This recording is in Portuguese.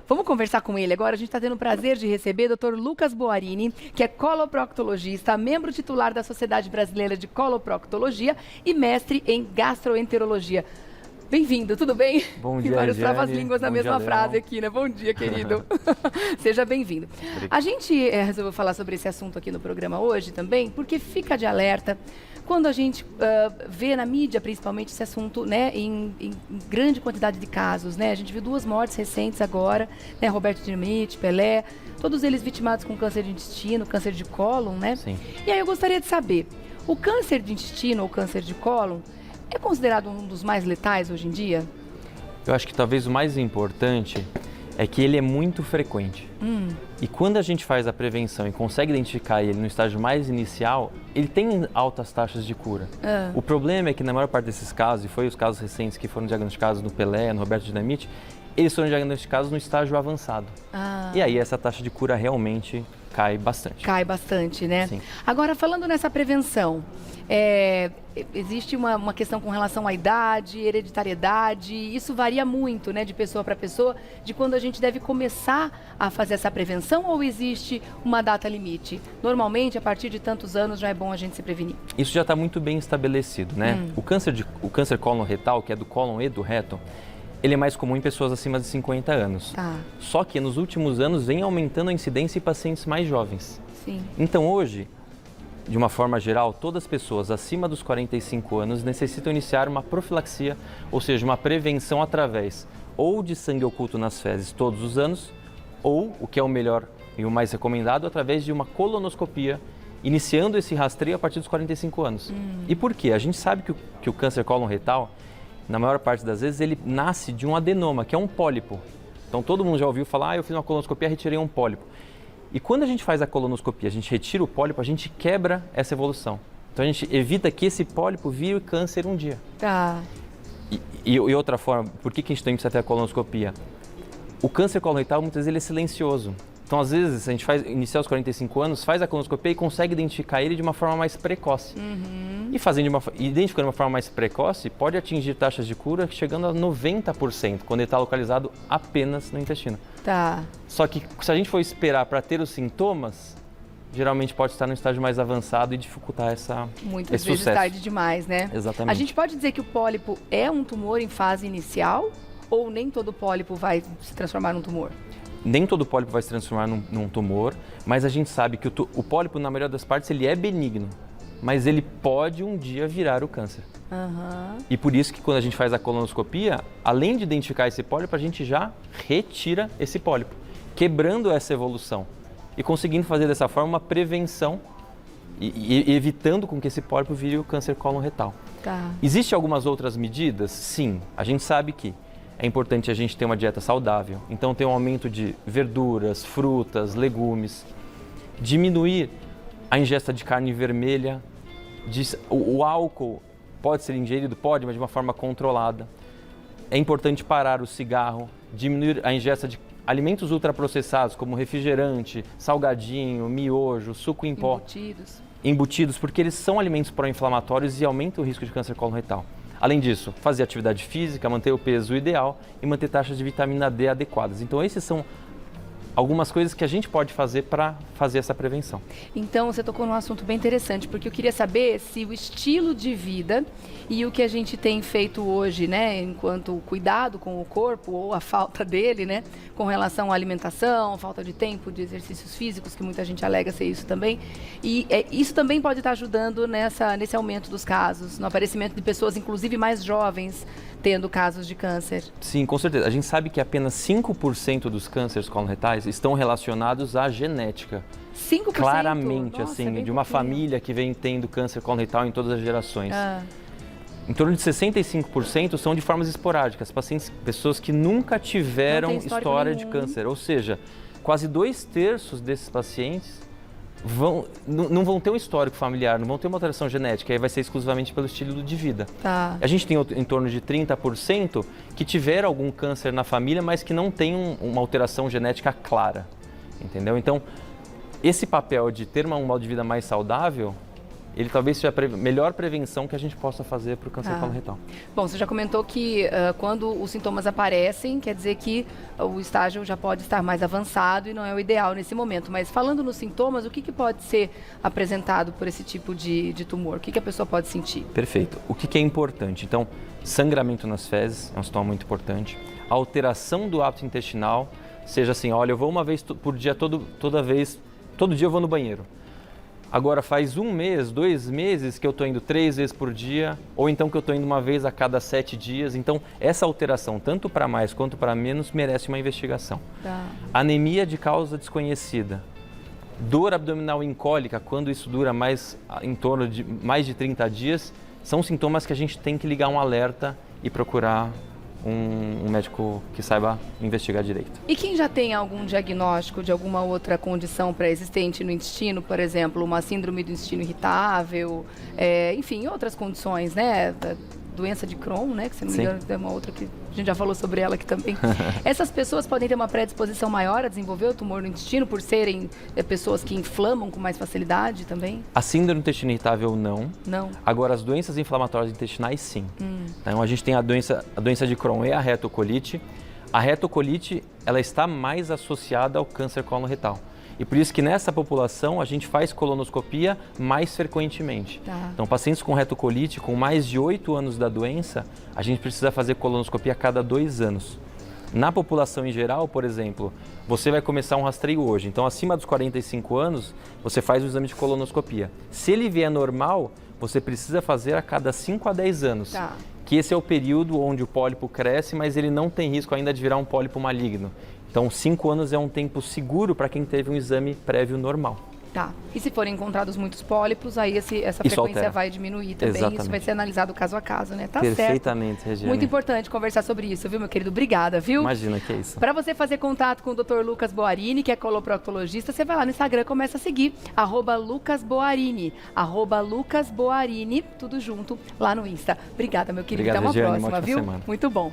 Vamos conversar com ele agora. A gente está tendo o prazer de receber o Dr. Lucas Boarini, que é coloproctologista, membro titular da Sociedade Brasileira de Coloproctologia e mestre em gastroenterologia. Bem-vindo, tudo bem? Bom dia, vários travas-línguas na mesma frase aqui, né? Bom dia, querido. Seja bem-vindo. A gente resolveu falar sobre esse assunto aqui no programa hoje também, porque fica de alerta quando a gente vê na mídia, principalmente, esse assunto, né, em grande quantidade de casos, né? A gente viu 2 mortes recentes agora, né? Roberto Dinamite, Pelé, todos eles vitimados com câncer de intestino, câncer de cólon, né? Sim. E aí eu gostaria de saber, o câncer de intestino ou câncer de cólon é considerado um dos mais letais hoje em dia? Eu acho que talvez o mais importante é que ele é muito frequente. E quando a gente faz a prevenção e consegue identificar ele no estágio mais inicial, ele tem altas taxas de cura. O problema é que na maior parte desses casos, e foi os casos recentes que foram diagnosticados no Pelé, no Roberto Dinamite, eles foram diagnosticados no estágio avançado. E aí essa taxa de cura realmente cai bastante. Cai bastante, né? Sim. Agora, falando nessa prevenção, existe uma questão com relação à idade, hereditariedade, isso varia muito, né, de pessoa para pessoa, de quando a gente deve começar a fazer essa prevenção, ou existe uma data limite? Normalmente, a partir de tantos anos já é bom a gente se prevenir. Isso já está muito bem estabelecido, né? O câncer cólon-retal, que é do cólon e do reto, ele é mais comum em pessoas acima de 50 anos. Tá. Só que nos últimos anos vem aumentando a incidência em pacientes mais jovens. Sim. Então hoje, de uma forma geral, todas as pessoas acima dos 45 anos necessitam iniciar uma profilaxia, ou seja, uma prevenção através ou de sangue oculto nas fezes todos os anos, ou, o que é o melhor e o mais recomendado, através de uma colonoscopia, iniciando esse rastreio a partir dos 45 anos. E por quê? A gente sabe que o câncer cólon-retal, na maior parte das vezes, ele nasce de um adenoma, que é um pólipo. Então todo mundo já ouviu falar, eu fiz uma colonoscopia, retirei um pólipo. E quando a gente faz a colonoscopia, a gente retira o pólipo, a gente quebra essa evolução. Então a gente evita que esse pólipo vire câncer um dia. Tá. E outra forma, por que a gente tem que fazer a colonoscopia? O câncer coloretal muitas vezes ele é silencioso. Então às vezes a gente iniciar aos 45 anos, faz a colonoscopia e consegue identificar ele de uma forma mais precoce. E identificando de uma forma mais precoce, pode atingir taxas de cura chegando a 90%, quando ele está localizado apenas no intestino. Tá. Só que se a gente for esperar para ter os sintomas, geralmente pode estar no estágio mais avançado e dificultar Muitas esse vezes sucesso. tarde demais, né? Exatamente. A gente pode dizer que o pólipo é um tumor em fase inicial, ou nem todo pólipo vai se transformar num tumor? Nem todo pólipo vai se transformar num tumor, mas a gente sabe que o pólipo, na maioria das partes, ele é benigno, mas ele pode um dia virar o câncer. E por isso que quando a gente faz a colonoscopia, além de identificar esse pólipo, a gente já retira esse pólipo, quebrando essa evolução e conseguindo fazer dessa forma uma prevenção e evitando com que esse pólipo vire o câncer cólon-retal. Tá. Existem algumas outras medidas? Sim, a gente sabe que é importante a gente ter uma dieta saudável, então ter um aumento de verduras, frutas, legumes, diminuir a ingesta de carne vermelha, o álcool pode ser ingerido, pode, mas de uma forma controlada. É importante parar o cigarro, diminuir a ingesta de alimentos ultraprocessados como refrigerante, salgadinho, miojo, suco em pó. Embutidos, porque eles são alimentos pró-inflamatórios e aumentam o risco de câncer cólon-retal. Além disso, fazer atividade física, manter o peso ideal e manter taxas de vitamina D adequadas. Então, esses são algumas coisas que a gente pode fazer para fazer essa prevenção. Então, você tocou num assunto bem interessante, porque eu queria saber se o estilo de vida e o que a gente tem feito hoje, né, enquanto cuidado com o corpo ou a falta dele, né, com relação à alimentação, falta de tempo de exercícios físicos, que muita gente alega ser isso também, e isso também pode estar ajudando nesse aumento dos casos, no aparecimento de pessoas, inclusive mais jovens, tendo casos de câncer. Sim, com certeza. A gente sabe que apenas 5% dos cânceres cólon-retais estão relacionados à genética. 5%? Claramente, Nossa, assim, é de uma pouquinho. família que vem tendo câncer cólon-retal em todas as gerações. Em torno de 65% são de formas esporádicas, pessoas que nunca tiveram Não tem história de nenhum. câncer. Ou seja, quase 2/3 desses pacientes não vão ter um histórico familiar, não vão ter uma alteração genética, aí vai ser exclusivamente pelo estilo de vida. Tá. A gente tem em torno de 30% que tiveram algum câncer na família, mas que não tem uma alteração genética clara, entendeu? Então, esse papel de ter um modo de vida mais saudável ele talvez seja a melhor prevenção que a gente possa fazer para o câncer coloretal. Bom, você já comentou que quando os sintomas aparecem, quer dizer que o estágio já pode estar mais avançado e não é o ideal nesse momento. Mas falando nos sintomas, o que pode ser apresentado por esse tipo de tumor? O que a pessoa pode sentir? Perfeito. O que é importante? Então, sangramento nas fezes é um sintoma muito importante. A alteração do hábito intestinal, seja assim, olha, eu vou uma vez por dia, todo dia eu vou no banheiro. Agora faz 1 mês, 2 meses que eu estou indo 3 vezes por dia, ou então que eu estou indo uma vez a cada 7 dias. Então, essa alteração, tanto para mais quanto para menos, merece uma investigação. Anemia de causa desconhecida. Dor abdominal incólica, quando isso dura em torno de mais de 30 dias, são sintomas que a gente tem que ligar um alerta e procurar um médico que saiba investigar direito. E quem já tem algum diagnóstico de alguma outra condição pré-existente no intestino, por exemplo, uma síndrome do intestino irritável, enfim, outras condições, né? Doença de Crohn, né? Que se não me engano tem uma outra que a gente já falou sobre ela aqui também. Essas pessoas podem ter uma predisposição maior a desenvolver o tumor no intestino por serem pessoas que inflamam com mais facilidade também? A síndrome do intestino irritável não. Não. Agora as doenças inflamatórias intestinais sim. Então a gente tem a doença de Crohn e a retocolite. A retocolite ela está mais associada ao câncer coloretal. E por isso que nessa população a gente faz colonoscopia mais frequentemente. Então, pacientes com retocolite, com mais de 8 anos da doença, a gente precisa fazer colonoscopia a cada 2 anos. Na população em geral, por exemplo, você vai começar um rastreio hoje. Então, acima dos 45 anos, você faz o exame de colonoscopia. Se ele vier normal, você precisa fazer a cada 5 a 10 anos. Que esse é o período onde o pólipo cresce, mas ele não tem risco ainda de virar um pólipo maligno. Então, 5 anos é um tempo seguro para quem teve um exame prévio normal. E se forem encontrados muitos pólipos, aí essa frequência vai diminuir também. Exatamente. Isso vai ser analisado caso a caso, né? Perfeitamente, certo. Regiane. Muito importante conversar sobre isso, viu, meu querido? Obrigada, viu? Imagina, que é isso. Para você fazer contato com o Dr. Lucas Boarini, que é coloproctologista, você vai lá no Instagram e começa a seguir, @LucasBoarini, @LucasBoarini, tudo junto, lá no Insta. Obrigada, meu querido. Obrigado, até uma Regiane, próxima, viu? semana. Muito bom.